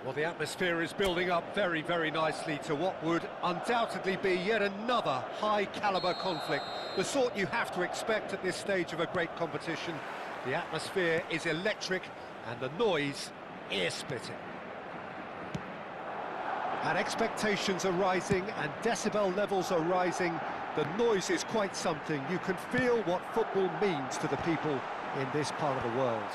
Well, the atmosphere is building up very, very nicely to what would undoubtedly be yet another high-caliber conflict, the sort you have to expect at this stage of a great competition. The atmosphere is electric and the noise ear-splitting. And expectations are rising and decibel levels are rising. The noise is quite something. You can feel what football means to the people in this part of the world.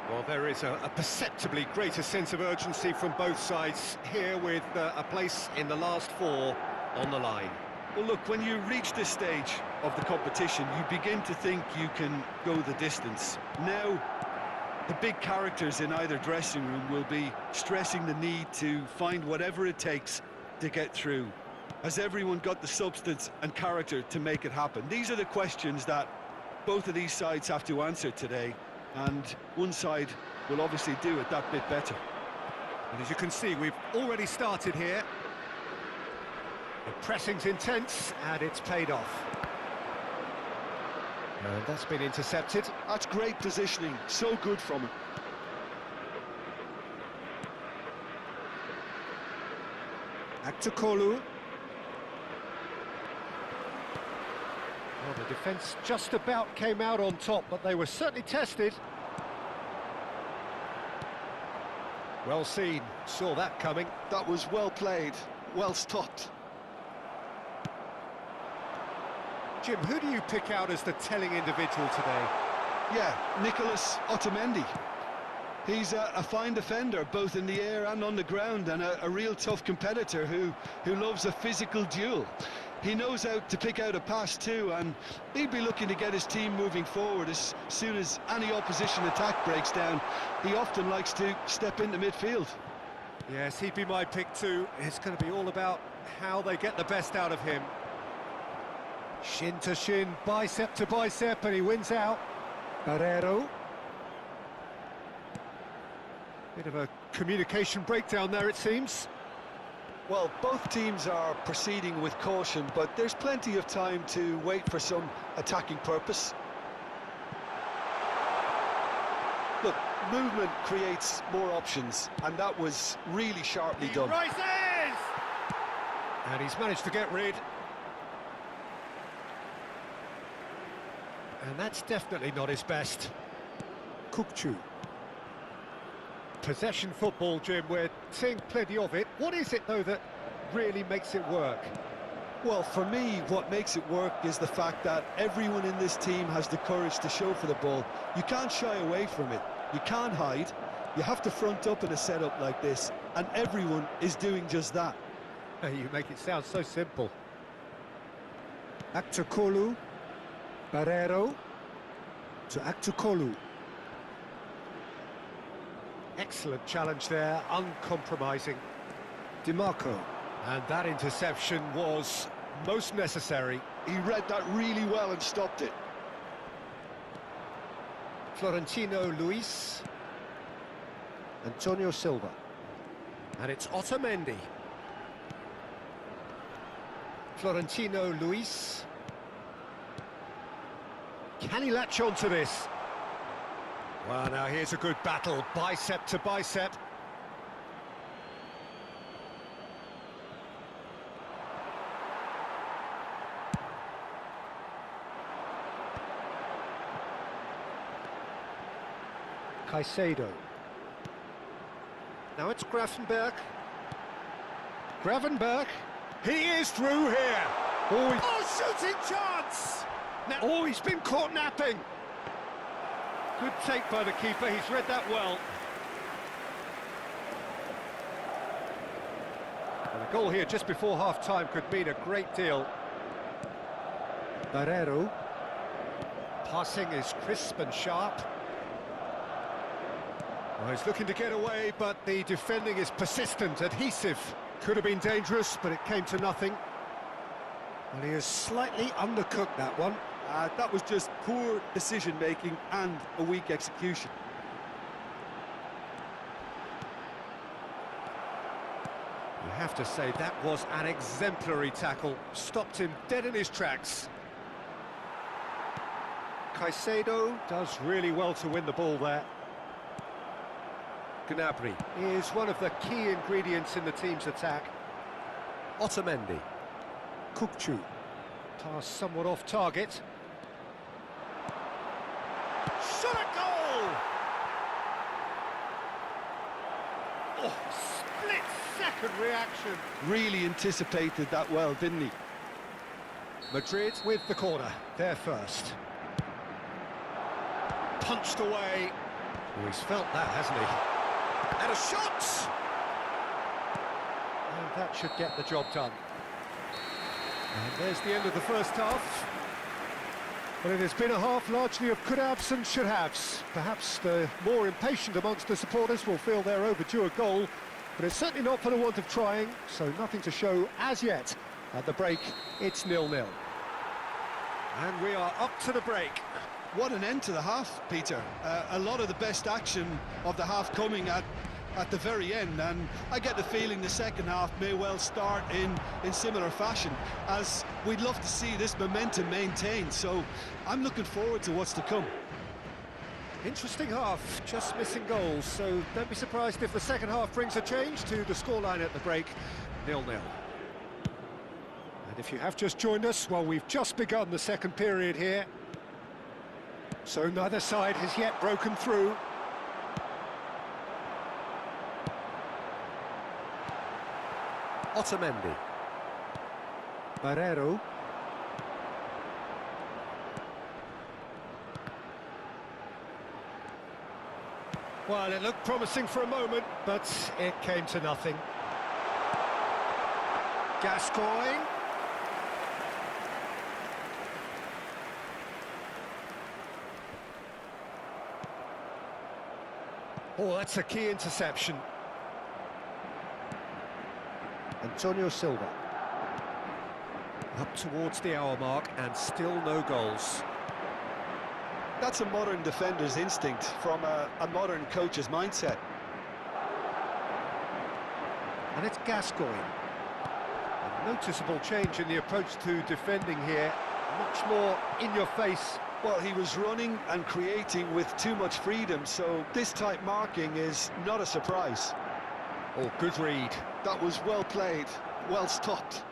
Well, there is a perceptibly greater sense of urgency from both sides here, with a place in the last four on the line. Well, look, when you reach this stage of the competition, you begin to think you can go the distance. Now, the big characters in either dressing room will be stressing the need to find whatever it takes to get through. Has everyone got the substance and character to make it happen? These are the questions that both of these sides have to answer today. And one side will obviously do it that bit better. And as you can see, we've already started here. The pressing's intense, and it's paid off. And that's been intercepted. That's great positioning, so good from him. Aktukolu. Well, the defence just about came out on top, but they were certainly tested. Well seen, saw that coming. That was well played, well stopped. Jim, who do you pick out as the telling individual today? Yeah, Nicholas Otamendi. He's a fine defender, both in the air and on the ground, and a real tough competitor who loves a physical duel. He knows how to pick out a pass too, and he'd be looking to get his team moving forward as soon as any opposition attack breaks down. He often likes to step into midfield. Yes, he'd be my pick too. It's going to be all about how they get the best out of him. Shin to shin, bicep to bicep, and he wins out. Barrero. Bit of a communication breakdown there, it seems. Well, both teams are proceeding with caution, but there's plenty of time to wait for some attacking purpose. Look, movement creates more options, and that was really sharply done. He rises! And he's managed to get rid. And that's definitely not his best. Kukçu. Possession football, Jim, we're seeing plenty of it. What is it, though, that really makes it work? Well, for me, what makes it work is the fact that everyone in this team has the courage to show for the ball. You can't shy away from it. You can't hide. You have to front up in a setup like this, and everyone is doing just that. You make it sound so simple. Aktukolu. Barrero. To Aktukolu. Excellent challenge there, uncompromising. DiMarco. And that interception was most necessary. He read that really well and stopped it. Florentino Luis. Antonio Silva. And it's Otamendi. Florentino Luis. Can he latch on to this? Well, now here's a good battle, bicep to bicep. Caicedo. Now it's Gravenberch. Gravenberch. He is through here. Oh, shooting chance! Now, oh, he's been caught napping. Good take by the keeper, he's read that well. And a goal here just before half-time could mean a great deal. Barrero. Passing is crisp and sharp. Well, he's looking to get away, but the defending is persistent, adhesive. Could have been dangerous, but it came to nothing. Well, he has slightly undercooked that one. That was just poor decision-making and a weak execution. You have to say that was an exemplary tackle. Stopped him dead in his tracks. Caicedo does really well to win the ball there. Gnabry is one of the key ingredients in the team's attack. Otamendi. Kukçu. Pass somewhat off target. Shot a goal! Oh, split-second reaction. Really anticipated that well, didn't he? Madrid with the corner, they're first. Punched away. Oh, he's felt that, hasn't he? And a shot! And that should get the job done. And there's the end of the first half. Well, it has been a half largely of could-haves and should-haves. Perhaps the more impatient amongst the supporters will feel they're overdue a goal, but it's certainly not for the want of trying, so nothing to show as yet. At the break, it's 0-0. And we are up to the break. What an end to the half, Peter. A lot of the best action of the half coming at the very end, and I get the feeling the second half may well start in similar fashion, as we'd love to see this momentum maintained, so I'm looking forward to what's to come. Interesting half, just missing goals, so don't be surprised if the second half brings a change to the scoreline at the break, 0-0. And if you have just joined us, well, we've just begun the second period here, so neither side has yet broken through. Otamendi. Barrero. Well, it looked promising for a moment, but it came to nothing. Gascoigne. Oh, that's a key interception. Antonio Silva. Up towards the hour mark and still no goals. That's a modern defender's instinct from a modern coach's mindset. And it's Gascoigne. A noticeable change in the approach to defending here. Much more in your face. Well, he was running and creating with too much freedom, so this type marking is not a surprise. Oh, good read. That was well played, well stopped.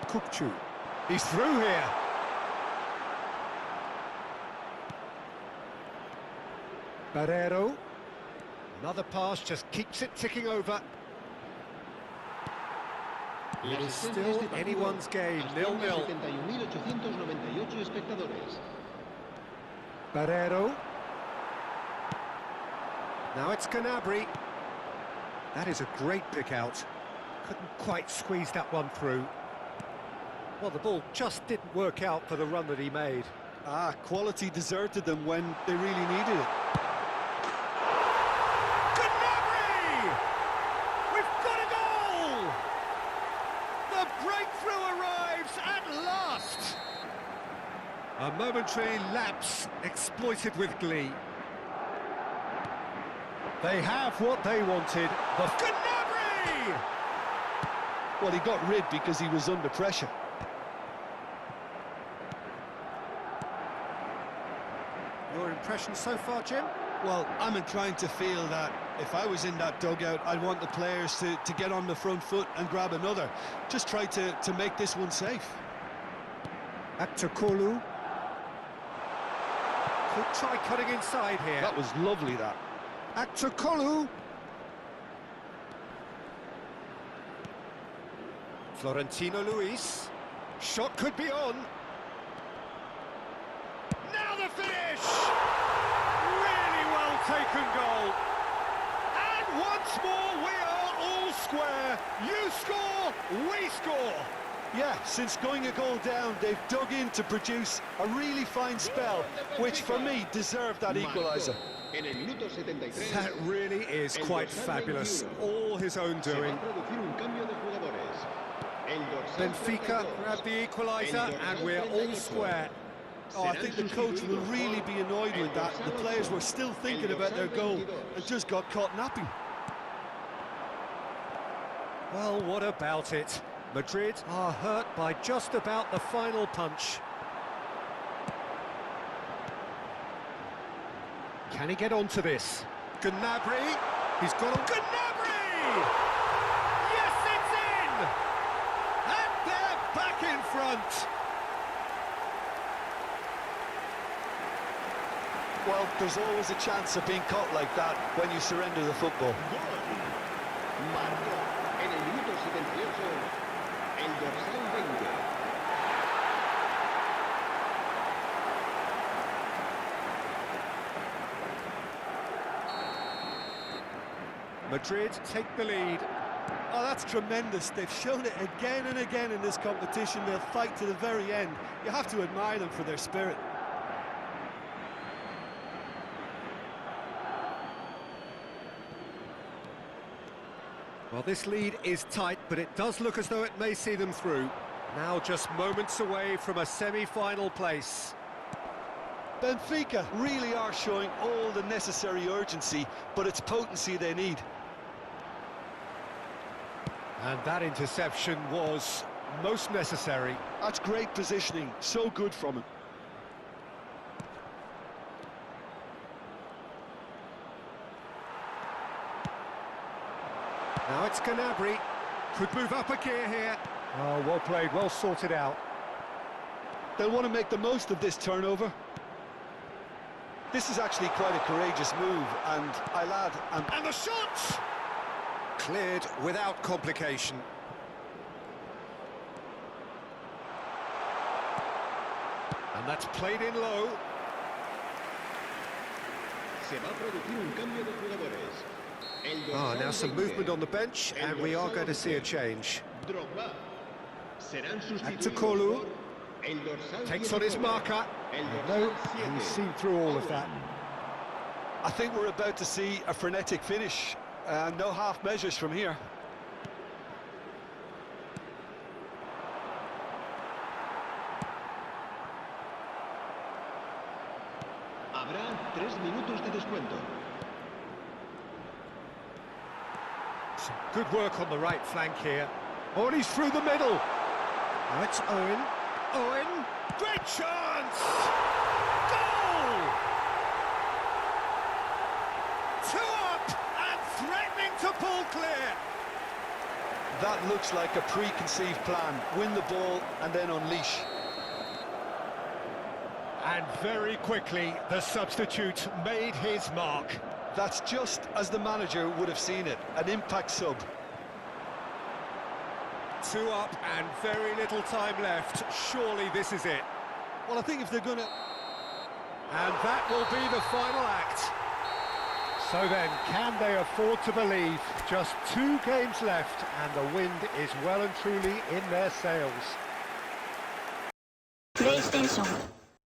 Kukçu. He's through here. Barrero. Another pass just keeps it ticking over. It is still anyone's game, 0-0. Barrero. Now it's Gnabry. That is a great pick out. Couldn't quite squeeze that one through. Well, the ball just didn't work out for the run that he made. Quality deserted them when they really needed it. Gnabry! We've got a goal! The breakthrough arrives at last! A momentary lapse exploited with glee. They have what they wanted. The Gnabry! Well, he got rid because he was under pressure. Your impression so far, Jim? Well, I'm inclined to feel that if I was in that dugout, I'd want the players to get on the front foot and grab another. Just try to make this one safe. Aktakolu. Could try cutting inside here. That was lovely, that. Aktakolu. Florentino Luis. Shot could be on. Now the finish! Really well taken goal. And once more we are all square. You score, we score. Yeah, since going a goal down, they've dug in to produce a really fine spell, which for me deserved that equaliser. That really is quite fabulous. All his own doing. Benfica grabbed the equaliser and we're all square. Oh, I think the coach will really be annoyed with that. The players were still thinking about their goal and just got caught napping. Well, what about it? Madrid are hurt by just about the final punch. Can he get onto this? Gnabry, he's got a... Gnabry! Yes, it's in! And they're back in front! Well, there's always a chance of being caught like that when you surrender the football. Marcó en el minuto 78 el dorsal 20. Madrid take the lead. Oh, that's tremendous. They've shown it again and again in this competition. They'll fight to the very end. You have to admire them for their spirit. Well, this lead is tight, but it does look as though it may see them through. Now just moments away from a semi-final place. Benfica really are showing all the necessary urgency, but it's potency they need. And that interception was most necessary. That's great positioning, so good from him. Now it's Gnabry. Could move up a gear here. Oh, well played, well sorted out. They'll want to make the most of this turnover. This is actually quite a courageous move, and I'll add... And the shot! Cleared without complication. And that's played in low. Se va a producir un cambio de jugadores. Now some movement on the bench, and we are going to see a change. Back to Kolu. Takes on his marker. No, he's seen through all of that. I think we're about to see a frenetic finish. No half measures from here. Habrá 3 minutos de descuento. Some good work on the right flank here. Oh, and he's through the middle. Now it's Owen. Owen, great chance! Goal! 2 up and threatening to pull clear. That looks like a preconceived plan. Win the ball and then unleash. And very quickly, the substitute made his mark. That's just as the manager would have seen it, an impact sub. 2 up and very little time left. Surely this is it. Well, I think if they're going to... And that will be the final act. So then, can they afford to believe? Just 2 games left and the wind is well and truly in their sails. PlayStation